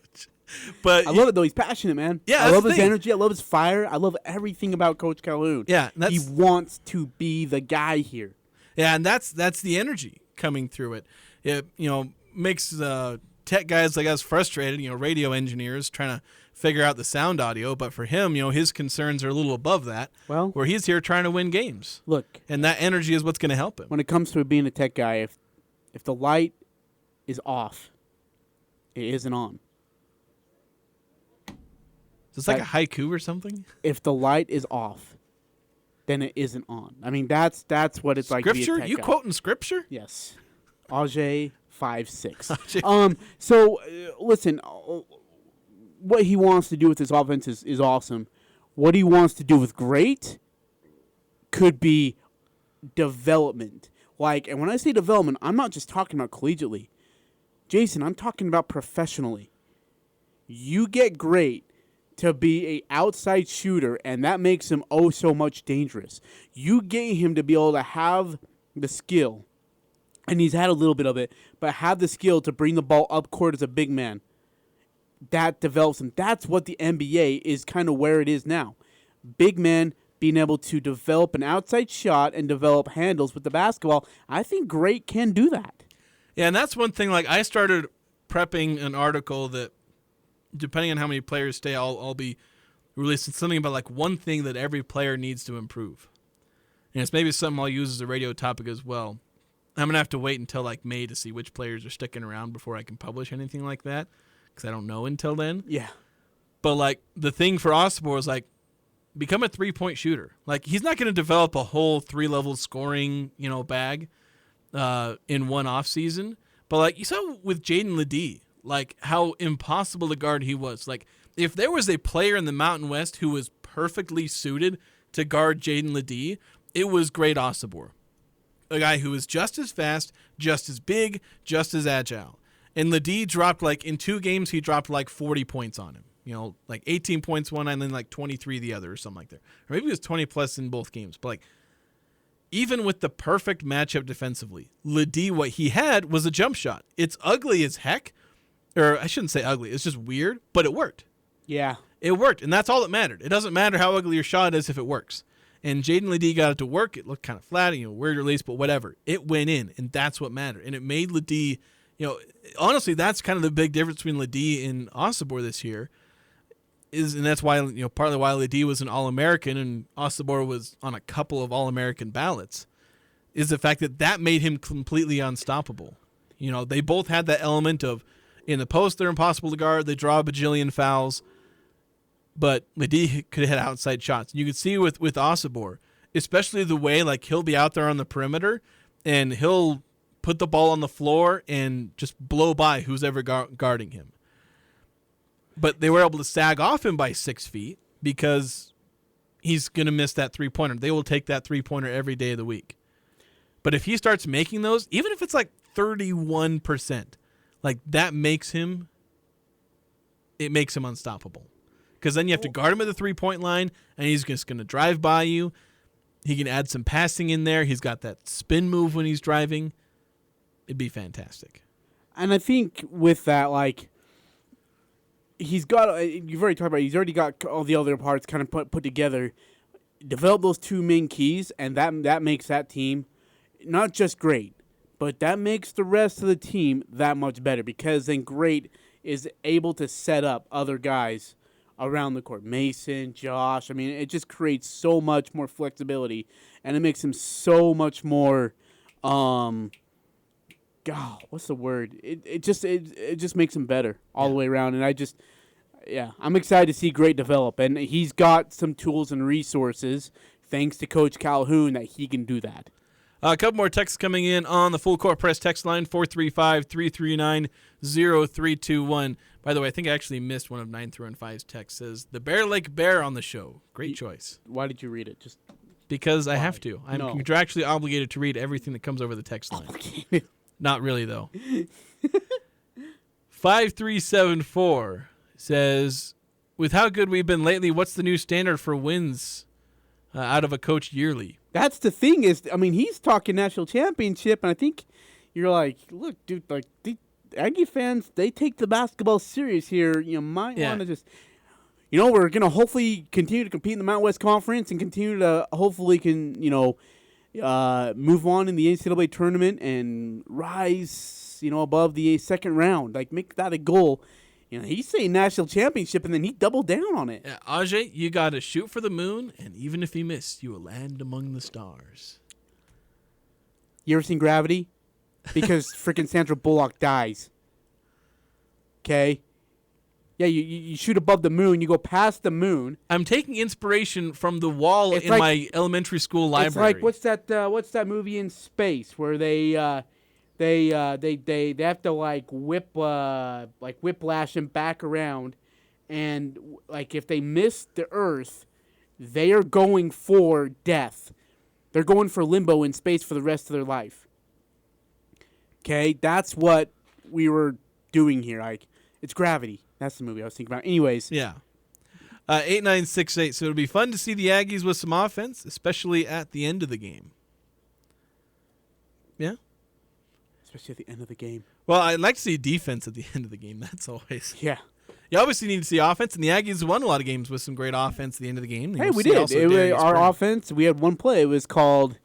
But I love it though. He's passionate, man. Yeah, I love his energy. I love his fire. I love everything about Coach Calhoun. Yeah, he wants to be the guy here. Yeah, and that's the energy coming through it. It makes tech guys like us frustrated. Radio engineers trying to figure out the sound audio, but for him, his concerns are a little above that. Well, where he's here trying to win games. Look, and that energy is what's going to help him. When it comes to being a tech guy, if the light is off, it isn't on. Is this like a haiku or something? If the light is off, then it isn't on. I mean, that's what it's like to be a tech You guy. quoting scripture? Yes. Ajay 5:6. So listen, what he wants to do with his offense is awesome. What he wants to do with great could be development. And when I say development, I'm not just talking about collegiately. Jason, I'm talking about professionally. You get great to be a outside shooter, and that makes him oh so much dangerous. You get him to be able to have the skill, and he's had a little bit of it, but have the skill to bring the ball up court as a big man. That develops him. That's what the NBA is kind of where it is now. Big men being able to develop an outside shot and develop handles with the basketball. I think Great can do that. Yeah, and that's one thing. Like, I started prepping an article that, depending on how many players stay, I'll be releasing something about like one thing that every player needs to improve. And it's maybe something I'll use as a radio topic as well. I'm going to have to wait until like May to see which players are sticking around before I can publish anything like that, because I don't know until then. Yeah. But like the thing for Osobor is like, become a 3-point shooter. Like, he's not going to develop a whole 3-level scoring, bag in one off season. But like you saw with Jaden Ledee, like how impossible to guard he was. Like, if there was a player in the Mountain West who was perfectly suited to guard Jaden Ledee, it was Great Osobor. A guy who was just as fast, just as big, just as agile. And Ledee dropped, like, in 2 games, he dropped like 40 points on him. Like 18 points one and then like 23 the other or something like that. Or maybe it was 20 plus in both games. But like, even with the perfect matchup defensively, Ledee, what he had was a jump shot. It's ugly as heck. Or I shouldn't say ugly. It's just weird, but it worked. Yeah. It worked, and that's all that mattered. It doesn't matter how ugly your shot is if it works. And Jaden Ledee got it to work. It looked kind of flat, weird release, but whatever. It went in, and that's what mattered. And it made Ledee, honestly, that's kind of the big difference between Ledee and Osobor this year. And that's why, partly why Ledee was an All-American and Osobor was on a couple of All-American ballots, is the fact that made him completely unstoppable. They both had that element of, in the post, they're impossible to guard. They draw a bajillion fouls. But Ledee could hit outside shots. You could see with Osobor, especially the way, like, he'll be out there on the perimeter and he'll put the ball on the floor and just blow by who's ever guarding him. But they were able to sag off him by 6 feet because he's going to miss that three-pointer. They will take that three-pointer every day of the week. But if he starts making those, even if it's like 31%, like that makes him unstoppable. Because then you have to guard him at the three-point line, and he's just going to drive by you. He can add some passing in there. He's got that spin move when he's driving. It'd be fantastic. And I think with that, like, he's got, you've already talked about it, he's already got all the other parts kind of put together. Develop those 2 main keys, and that makes that team not just great, but that makes the rest of the team that much better, because then Great is able to set up other guys around the court. Mason, Josh, I mean, it just creates so much more flexibility, and it makes him so much more, what's the word? It just makes him better all the way around, and I'm excited to see Great develop, and he's got some tools and resources, thanks to Coach Calhoun, that he can do that. A couple more texts coming in on the Full Court Press text line, 435-339-0321. By the way, I think I actually missed one of 9-5's texts. Says, the Bear Lake Bear on the show. Great choice. Why did you read it? Just because I have to. I'm contractually obligated to read everything that comes over the text line. Not really, though. 5374 says, with how good we've been lately, what's the new standard for wins out of a coach yearly? That's the thing is, I mean, he's talking national championship, and I think you're like, look, dude, like, the Aggie fans, they take the basketball serious here. Might want to just, we're going to hopefully continue to compete in the Mountain West Conference and continue to hopefully move on in the NCAA tournament and rise, above the second round. Like, make that a goal. He's saying national championship, and then he doubled down on it. Yeah, Ajay, you got to shoot for the moon, and even if you miss, you will land among the stars. You ever seen Gravity? Because freaking Sandra Bullock dies. Okay? Yeah, you shoot above the moon, you go past the moon. I'm taking inspiration from the wall in my elementary school library. It's like, what's that movie in space where they have to whiplash him back around, and like if they miss the Earth, they are going for death. They're going for limbo in space for the rest of their life. Okay, that's what we were doing here. Like, it's Gravity. That's the movie I was thinking about. Anyways. Yeah. 8968. So it'll be fun to see the Aggies with some offense, especially at the end of the game. Yeah? Especially at the end of the game. Well, I'd like to see defense at the end of the game. That's always. Yeah. You obviously need to see offense, and the Aggies won a lot of games with some great offense at the end of the game. Hey, we did. Our offense, we had one play. It was called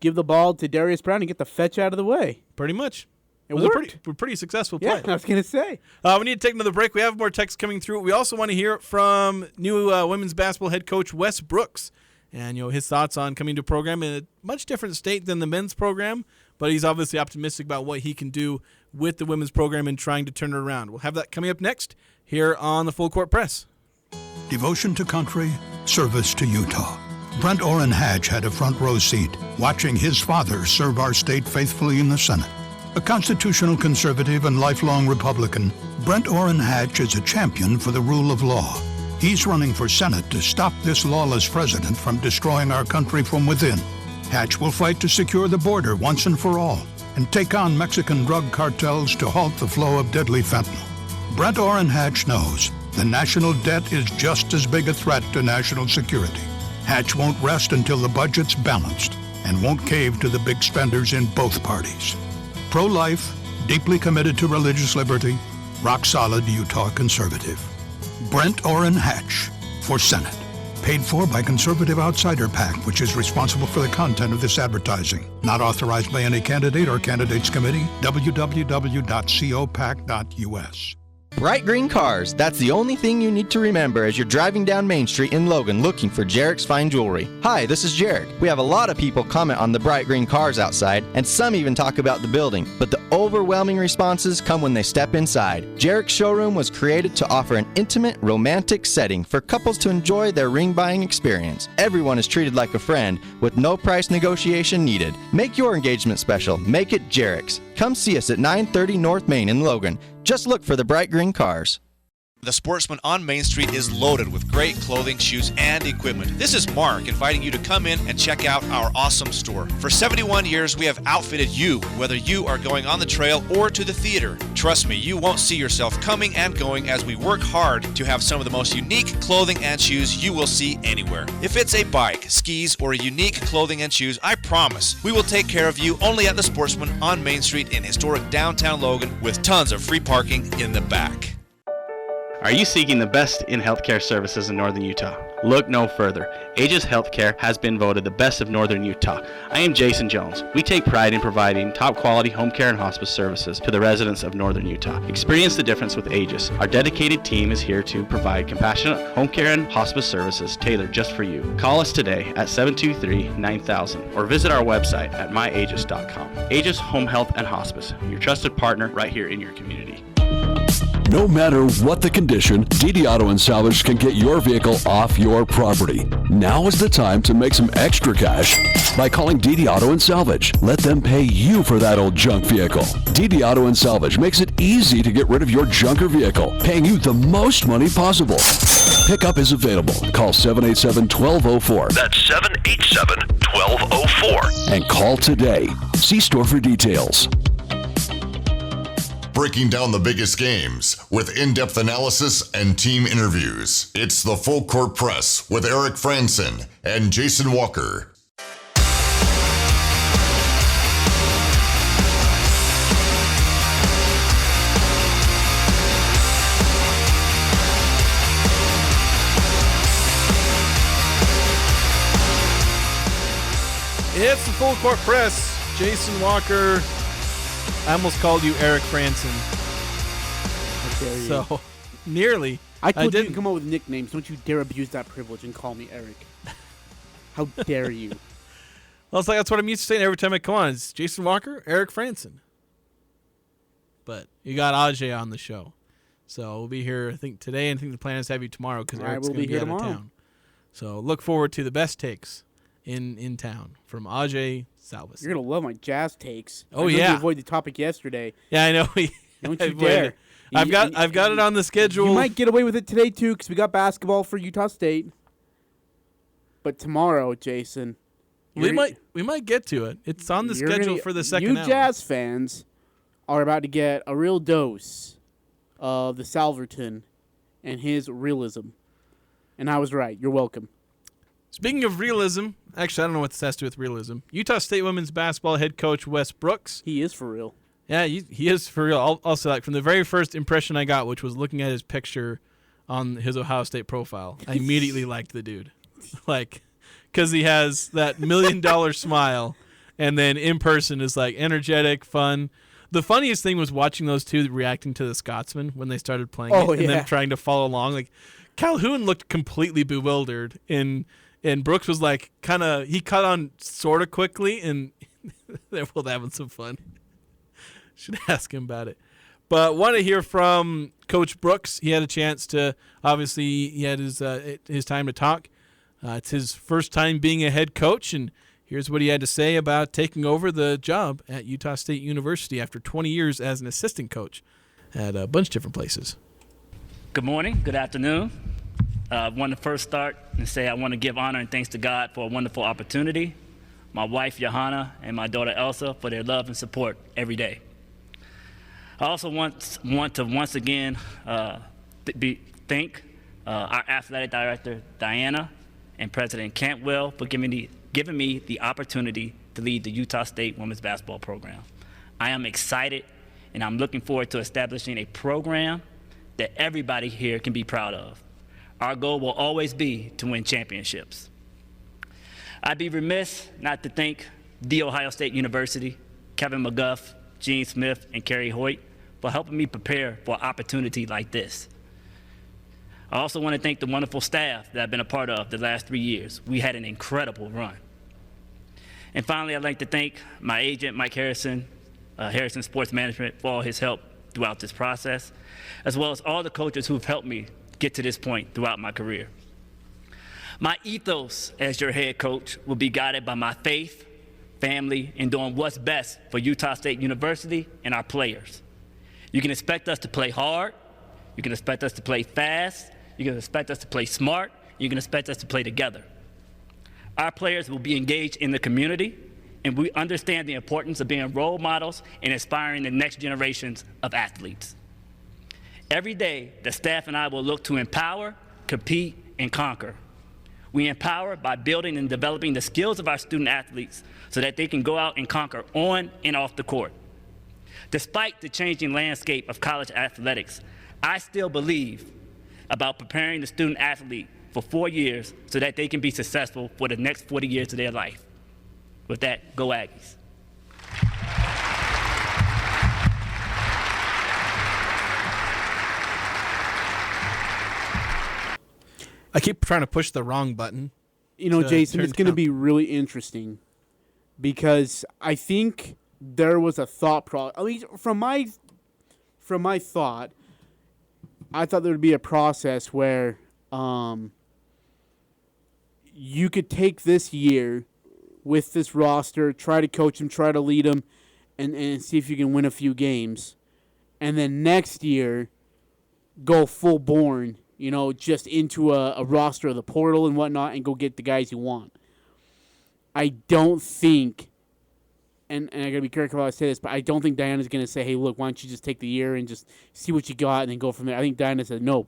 give the ball to Darius Brown and get the fetch out of the way. Pretty much. It was a pretty successful play. Yeah, I was going to say. We need to take another break. We have more texts coming through. We also want to hear from new women's basketball head coach Wes Brooks, and his thoughts on coming to a program in a much different state than the men's program, but he's obviously optimistic about what he can do with the women's program and trying to turn it around. We'll have that coming up next here on the Full Court Press. Devotion to country, service to Utah. Brent Orrin Hatch had a front row seat watching his father serve our state faithfully in the Senate. A constitutional conservative and lifelong Republican, Brent Orrin Hatch is a champion for the rule of law. He's running for Senate to stop this lawless president from destroying our country from within. Hatch will fight to secure the border once and for all and take on Mexican drug cartels to halt the flow of deadly fentanyl. Brent Orrin Hatch knows the national debt is just as big a threat to national security. Hatch won't rest until the budget's balanced and won't cave to the big spenders in both parties. Pro-life, deeply committed to religious liberty, rock-solid Utah conservative. Brent Orrin Hatch for Senate. Paid for by Conservative Outsider PAC, which is responsible for the content of this advertising. Not authorized by any candidate or candidates committee. www.copac.us. Bright green cars, that's the only thing you need to remember as you're driving down Main Street in Logan looking for Jerrod's Fine Jewelry. Hi, this is Jerrod. We have a lot of people comment on the bright green cars outside, and some even talk about the building, but the overwhelming responses come when they step inside. Jerrod's showroom was created to offer an intimate, romantic setting for couples to enjoy their ring buying experience. Everyone is treated like a friend with no price negotiation needed. Make your engagement special. Make it Jerrod's. Come see us at 930 North Main in Logan. Just look for the bright green cars. The Sportsman on Main Street is loaded with great clothing, shoes, and equipment. This is Mark inviting you to come in and check out our awesome store. For 71 years, we have outfitted you, whether you are going on the trail or to the theater. Trust me, you won't see yourself coming and going as we work hard to have some of the most unique clothing and shoes you will see anywhere. If it's a bike, skis, or a unique clothing and shoes, I promise we will take care of you only at the Sportsman on Main Street in historic downtown Logan with tons of free parking in the back. Are you seeking the best in healthcare services in Northern Utah? Look no further. Aegis Healthcare has been voted the best of Northern Utah. I am Jason Jones. We take pride in providing top quality home care and hospice services to the residents of Northern Utah. Experience the difference with Aegis. Our dedicated team is here to provide compassionate home care and hospice services tailored just for you. Call us today at 723-9000 or visit our website at myaegis.com. Aegis Home Health and Hospice, your trusted partner right here in your community. No matter what the condition, DD Auto and Salvage can get your vehicle off your property. Now is the time to make some extra cash by calling DD Auto and Salvage. Let them pay you for that old junk vehicle. DD Auto and Salvage makes it easy to get rid of your junker vehicle, paying you the most money possible. Pickup is available. Call 787-1204. That's 787-1204. And call today. See store for details. Breaking down the biggest games with in-depth analysis and team interviews. It's the Full Court Press with Eric Franson and Jason Walker. It's the Full Court Press. Jason Walker. I almost called you Eric Franson. How dare you. So, nearly. I told you to come up with nicknames. Don't you dare abuse that privilege and call me Eric. How dare you. Well, it's like that's what I'm used to saying every time I come on. It's Jason Walker, Eric Franson. But you got Ajay on the show. So we'll be here, I think, today, and I think the plan is to have you tomorrow because Eric's going to be out of town. So look forward to the best takes in town from Ajay Salvesen. You're going to love my jazz takes. Oh, I yeah. You avoid the topic yesterday. Yeah, I know. Don't you dare. I've got it on the schedule. You might get away with it today, too, because we got basketball for Utah State. But tomorrow, Jason. We might get to it. It's on the schedule for the second hour. You Jazz fans are about to get a real dose of the Salverton and his realism. And I was right. You're welcome. Speaking of realism, actually, I don't know what this has to do with realism. Utah State women's basketball head coach Wes Brooks. He is for real. Yeah, he is for real. Also, like from the very first impression I got, which was looking at his picture on his Ohio State profile, I immediately liked the dude. Like, because he has that $1 million smile, and then in person is like energetic, fun. The funniest thing was watching those two reacting to the Scotsman when they started playing it, and then trying to follow along. Like Calhoun looked completely bewildered, and Brooks was like he caught on sort of quickly, and they're both having some fun. Should ask him about it. But want to hear from Coach Brooks. He had a chance to, obviously, he had his time to talk. It's his first time being a head coach, and here's what he had to say about taking over the job at Utah State University after 20 years as an assistant coach at a bunch of different places. Good morning. Good afternoon. I want to first start and say I want to give honor and thanks to God for a wonderful opportunity, my wife, Johanna, and my daughter, Elsa, for their love and support every day. I also want to once again thank our athletic director, Diana, and President Cantwell for giving me the opportunity to lead the Utah State women's basketball program. I am excited, and I'm looking forward to establishing a program that everybody here can be proud of. Our goal will always be to win championships. I'd be remiss not to thank The Ohio State University, Kevin McGuff, Gene Smith, and Kerry Hoyt for helping me prepare for an opportunity like this. I also want to thank the wonderful staff that I've been a part of the last 3 years. We had an incredible run. And finally, I'd like to thank my agent, Mike Harrison, Harrison Sports Management, for all his help throughout this process, as well as all the coaches who've helped me get to this point throughout my career. My ethos as your head coach will be guided by my faith, family, and doing what's best for Utah State University and our players. You can expect us to play hard. You can expect us to play fast. You can expect us to play smart. You can expect us to play together. Our players will be engaged in the community, and we understand the importance of being role models and inspiring the next generations of athletes. Every day, the staff and I will look to empower, compete, and conquer. We empower by building and developing the skills of our student athletes so that they can go out and conquer on and off the court. Despite the changing landscape of college athletics, I still believe about preparing the student athlete for 4 years so that they can be successful for the next 40 years of their life. With that, go Aggies. I keep trying to push the wrong button. You know, Jason, it's going to be really interesting because I think there was a thought process. At least from my thought, I thought there would be a process where you could take this year with this roster, try to coach them, try to lead them, and see if you can win a few games. And then next year, go full born, you know, just into a roster of the portal and whatnot and go get the guys you want. I don't think, and I got to be careful how I say this, but I don't think Diana's going to say, hey, look, why don't you just take the year and just see what you got and then go from there. I think Diana said, no,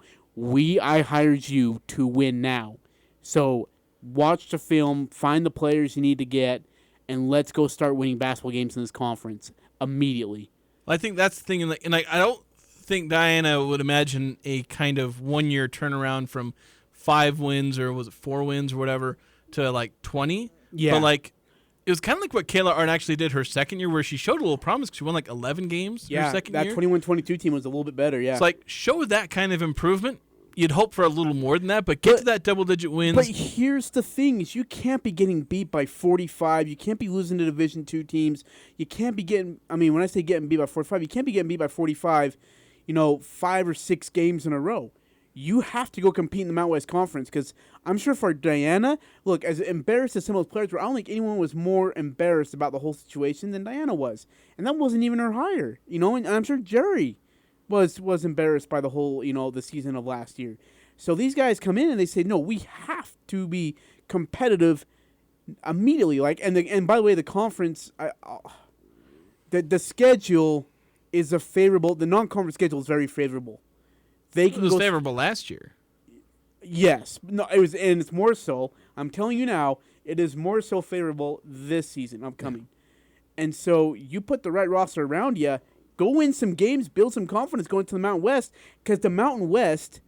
I hired you to win now. So watch the film, find the players you need to get, and let's go start winning basketball games in this conference immediately. I think that's the thing, and I don't think Diana would imagine a kind of 1 year turnaround from 5 wins or was it 4 wins or whatever to like 20. Yeah. But like it was kind of like what Kayla Arndt actually did her second year where she showed a little promise because she won like 11 games her second year. Yeah, that 21-22 team was a little bit better, yeah. It's like show that kind of improvement. You'd hope for a little more than that, but get to that double-digit wins. But here's the thing, is you can't be getting beat by 45. You can't be losing to Division II teams. You can't be getting, I mean, when I say getting beat by 45, you can't be getting beat by 45, 5 or 6 games in a row. You have to go compete in the Mountain West Conference because I'm sure for Diana, look, as embarrassed as some of those players were, I don't think anyone was more embarrassed about the whole situation than Diana was. And that wasn't even her hire, and I'm sure Jerry was embarrassed by the whole, the season of last year. So these guys come in and they say, no, we have to be competitive immediately. And by the way, the conference, the schedule is the non-conference schedule is very favorable. It was favorable last year. Yes. No, and it's more so. I'm telling you now, it is more so favorable this season upcoming. And so you put the right roster around you, go win some games, build some confidence going to the Mountain West, because the Mountain West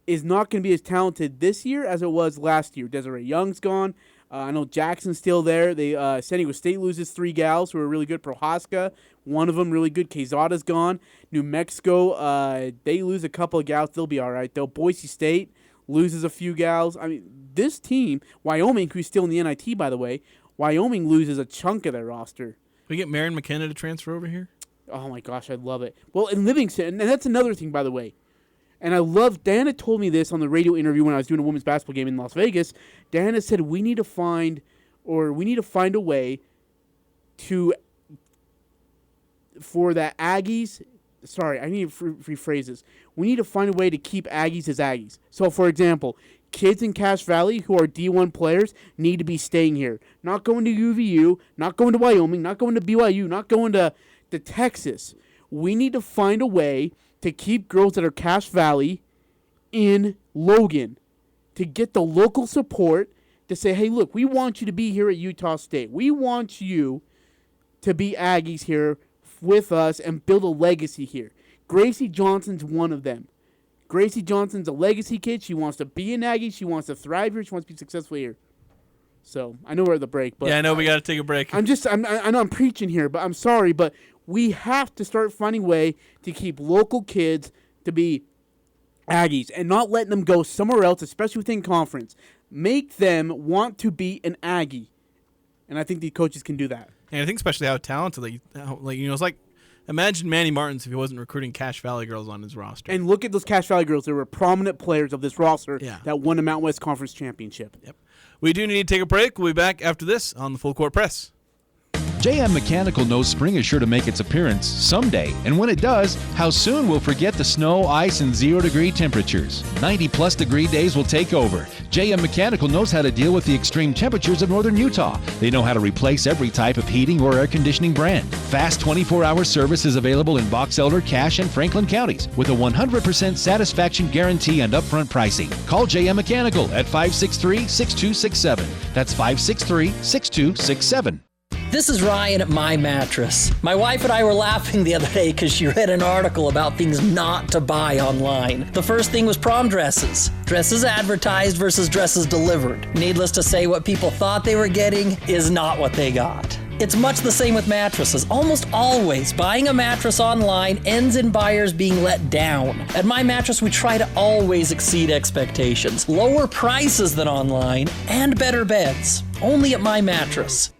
is not going to be as talented this year as it was last year. Desiree Young's gone. I know Jackson's still there. San Diego State loses 3 gals who are really good. Prohaska, one of them really good. Quezada's gone. New Mexico, they lose a couple of gals. They'll be all right, though. Boise State loses a few gals. I mean, this team, Wyoming, who's still in the NIT, by the way, Wyoming loses a chunk of their roster. We get Marion McKenna to transfer over here? Oh, my gosh, I'd love it. Well, in Livingston, and that's another thing, by the way. And I love, Diana told me this on the radio interview when I was doing a women's basketball game in Las Vegas. Diana said we need to find a way for the Aggies. Sorry, I need to rephrase this. We need to find a way to keep Aggies as Aggies. So, for example, kids in Cache Valley who are D1 players need to be staying here. Not going to UVU, not going to Wyoming, not going to BYU, not going to Texas. We need to find a way to keep girls that are Cache Valley in Logan, to get the local support to say, hey, look, we want you to be here at Utah State. We want you to be Aggies here with us and build a legacy here. Gracie Johnson's one of them. Gracie Johnson's a legacy kid. She wants to be an Aggie. She wants to thrive here. She wants to be successful here. So I know we're at the break, but yeah, I know we got to take a break. I know I'm preaching here, but I'm sorry, but we have to start finding a way to keep local kids to be Aggies and not letting them go somewhere else, especially within conference. Make them want to be an Aggie, and I think the coaches can do that. And I think especially how talented, it's like imagine Manny Martins if he wasn't recruiting Cache Valley girls on his roster. And look at those Cache Valley girls; they were prominent players of this roster that won the Mountain West Conference championship. Yep. We do need to take a break. We'll be back after this on the Full Court Press. JM Mechanical knows spring is sure to make its appearance someday, and when it does, how soon we'll forget the snow, ice, and 0-degree temperatures. 90-plus degree days will take over. JM Mechanical knows how to deal with the extreme temperatures of northern Utah. They know how to replace every type of heating or air conditioning brand. Fast 24-hour service is available in Box Elder, Cache, and Franklin counties with a 100% satisfaction guarantee and upfront pricing. Call JM Mechanical at 563-6267. That's 563-6267. This is Ryan at My Mattress. My wife and I were laughing the other day because she read an article about things not to buy online. The first thing was prom dresses. Dresses advertised versus dresses delivered. Needless to say, what people thought they were getting is not what they got. It's much the same with mattresses. Almost always, buying a mattress online ends in buyers being let down. At My Mattress, we try to always exceed expectations. Lower prices than online, and better beds. Only at My Mattress.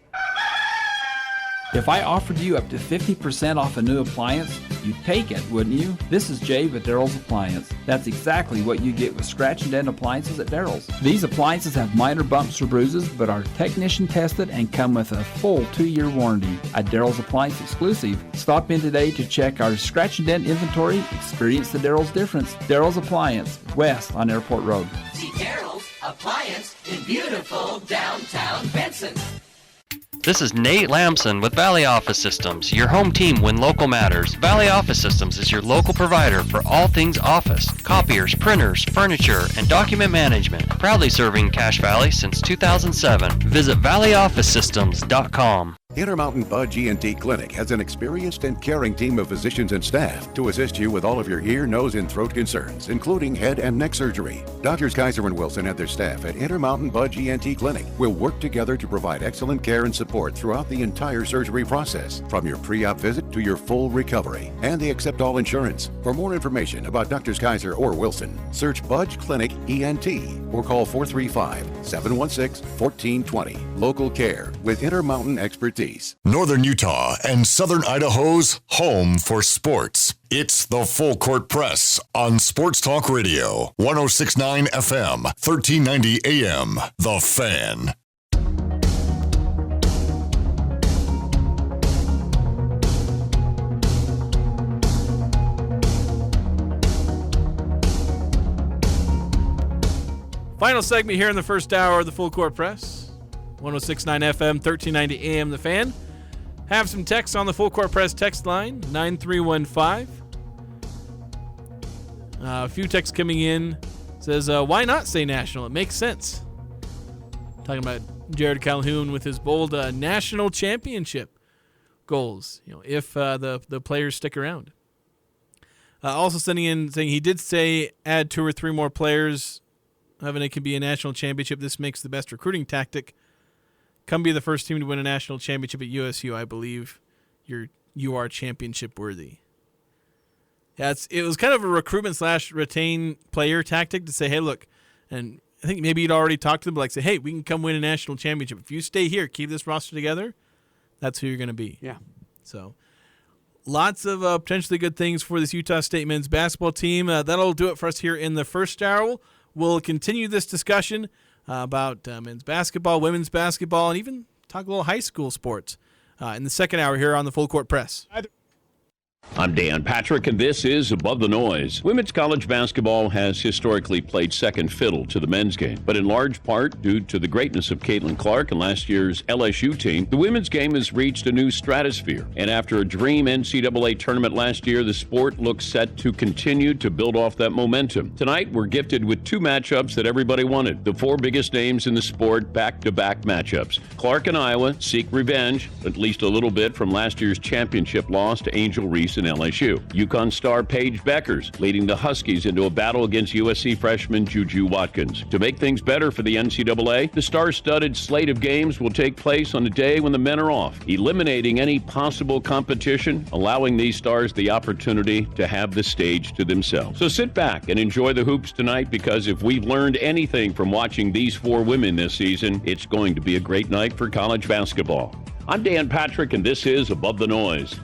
If I offered you up to 50% off a new appliance, you'd take it, wouldn't you? This is Jay with Daryl's Appliance. That's exactly what you get with scratch and dent appliances at Daryl's. These appliances have minor bumps or bruises, but are technician tested and come with a full 2-year warranty. At Daryl's Appliance Exclusive, stop in today to check our scratch and dent inventory, experience the Daryl's difference. Daryl's Appliance, west on Airport Road. See Daryl's Appliance in beautiful downtown Benson. This is Nate Lamson with Valley Office Systems, your home team when local matters. Valley Office Systems is your local provider for all things office, copiers, printers, furniture, and document management. Proudly serving Cache Valley since 2007. Visit valleyofficesystems.com. Intermountain Budge ENT Clinic has an experienced and caring team of physicians and staff to assist you with all of your ear, nose, and throat concerns, including head and neck surgery. Doctors Kaiser and Wilson and their staff at Intermountain Budge ENT Clinic will work together to provide excellent care and support throughout the entire surgery process, from your pre-op visit to your full recovery. And they accept all insurance. For more information about Doctors Kaiser or Wilson, search Budge Clinic ENT or call 435-716-1420. Local care with Intermountain expertise. Northern Utah and Southern Idaho's home for sports. It's the Full Court Press on Sports Talk Radio, 106.9 FM, 1390 AM. The Fan. Final segment here in the first hour of the Full Court Press. 106.9 FM, 1390 AM, The Fan. Have some texts on the Full Court Press text line, 9315. A few texts coming in says, why not say national? It makes sense. Talking about Jerrod Calhoun with his bold national championship goals, if the players stick around. Also sending in saying he did say add 2 or 3 more players, having it can be a national championship. This makes the best recruiting tactic. Come be the first team to win a national championship at USU. I believe you are championship worthy. Yeah, it was kind of a recruitment / retain player tactic to say, hey, look, and I think maybe you'd already talked to them, but like say, hey, we can come win a national championship. If you stay here, keep this roster together, that's who you're going to be. Yeah. So lots of potentially good things for this Utah State men's basketball team. That'll do it for us here in the first hour. We'll continue this discussion about men's basketball, women's basketball, and even talk a little high school sports in the second hour here on the Full Court Press. I'm Dan Patrick, and this is Above the Noise. Women's college basketball has historically played second fiddle to the men's game, but in large part due to the greatness of Caitlin Clark and last year's LSU team, the women's game has reached a new stratosphere. And after a dream NCAA tournament last year, the sport looks set to continue to build off that momentum. Tonight, we're gifted with 2 matchups that everybody wanted. The 4 biggest names in the sport, back-to-back matchups. Clark and Iowa seek revenge, at least a little bit, from last year's championship loss to Angel Reese and LSU. UConn star Paige Beckers leading the Huskies into a battle against USC freshman Juju Watkins. To make things better for the NCAA, the star-studded slate of games will take place on a day when the men are off, eliminating any possible competition, allowing these stars the opportunity to have the stage to themselves. So sit back and enjoy the hoops tonight, because if we've learned anything from watching these 4 women this season, it's going to be a great night for college basketball. I'm Dan Patrick, and this is Above the Noise.